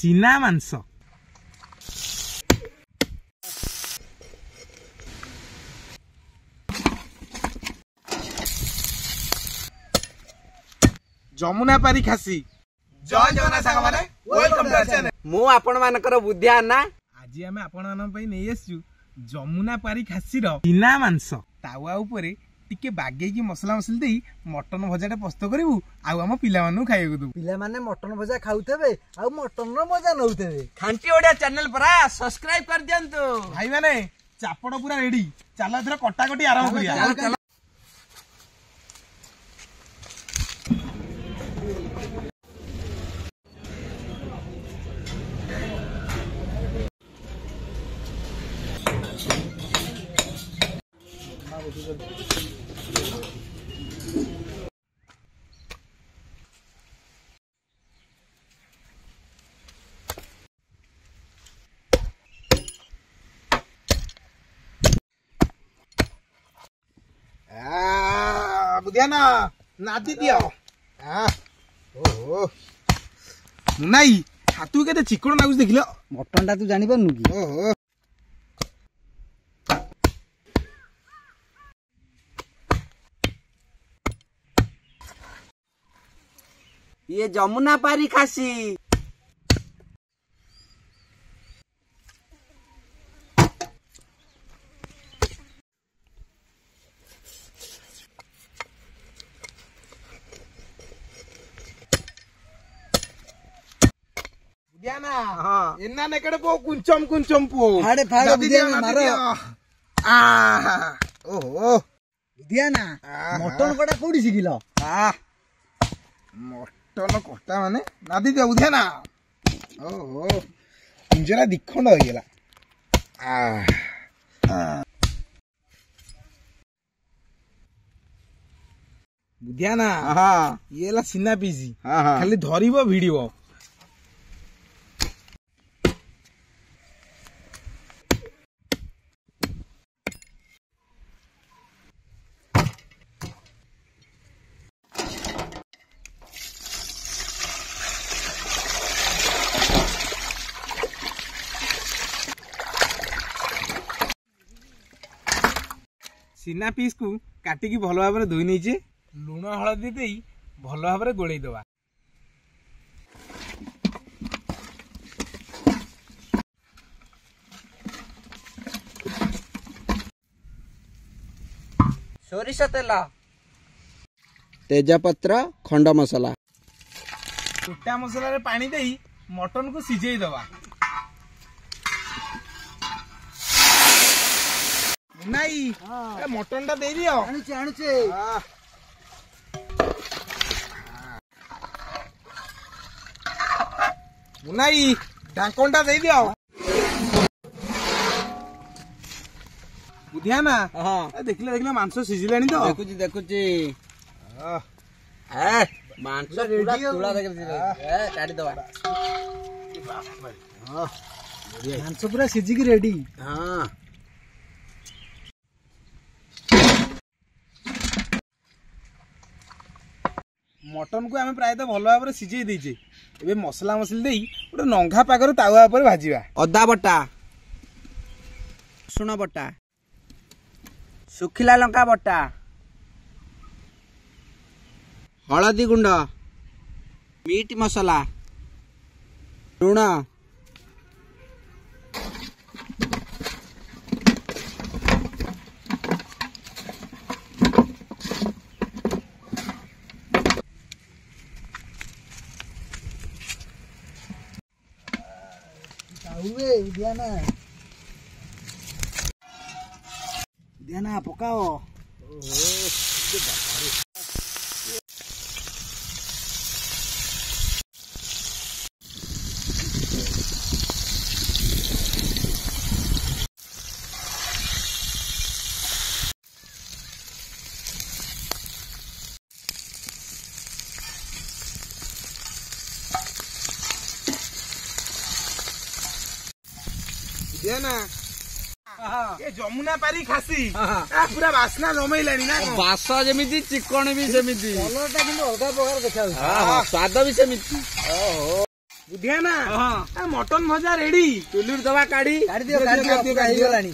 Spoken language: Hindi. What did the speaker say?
चीना मांस जमुना पारी खासी जय जगन्नाथ सांग माने वेलकम टू आवर चैनल मु आपण मानकर बुद्धिया ना आज आम आपण मान पई नै आसु जमुना पारी खासी रो चीना मांस तावा ऊपर टिके बागेकी मसला मसली देई मटन भजाटा प्रस्तुत करिवु आ हम पिला मानु खाइबु दु पिला माने मटन भजा खाउतेबे आ मटन रो मजा नउतेबे खांटी ओडिया चैनल पर सब्सक्राइब कर दियंतु भाई माने चापड़ पूरा रेडी चलो एथरा कटा कटी आरंभ करिया बुधियाना नादी दियो ओहो मुनाई हातु केते चिकण नागुस देखिलो मटन ता तू जानि परनु की ओहो ये जमुना पारी खासी बुधियाना हां इन्ना नेकड़े पो कुंचम पो फाड़े फाड़े बुधियाना मारो ओहो बुधियाना मटन कोटा कोडी सिकिलो मटन कटा माने नादी दिया बुधियाना ओहो इंजरा दिखंड हो गेला बुधियाना हां ये ला सिना पीसी खाली धरिबो भिडियो सीना पीस को काटिकी भल भाव धोई नहीं लुण हलदी दे भल भाव गोल दवा सोरिष तेल तेजपत्र खंड मसला गोटा मसला रे पानी दे मटन को सिझे दवा नहीं मटन टा दे दियो आनुचे नहीं ढाकन टा दे दियो बुधियाना देखले देखले मांस सिझिलानी तो देखुची मांस रेडी तुला काटी दवा मांस पूरा सिझी की रेडी हां मटन को आम प्राय भल भाव सिझे देचे एबे मसला मसली दे गोटे नंघा पाकर तावा पर भाजिबा अदा बटा रसुण बटा सुखिला लंका बटा हलदी गुंड मीट मसला लुण दियाना पकाओ दियाना ଏ ଯମୁନା ପାରି ଖାସି ପୁରା ବାସ୍ନା ଜମେଇଲାଣି ନା ବାସ ଯେମିତି ଚିକଣ ବି ସେମିତି କଲରଟା କିନ୍ତୁ ଅଲଗା ପ୍ରକାର ଦେଖାଯାଉଛି ସ୍ୱାଦ ବି ସେମିତି ବୁଝିଆ ନା ମଟନ ଭଜା ରେଡି ଚୁଲିରୁ ଦବା କାଢି ଦିଅ ହେଇଗଲାଣି।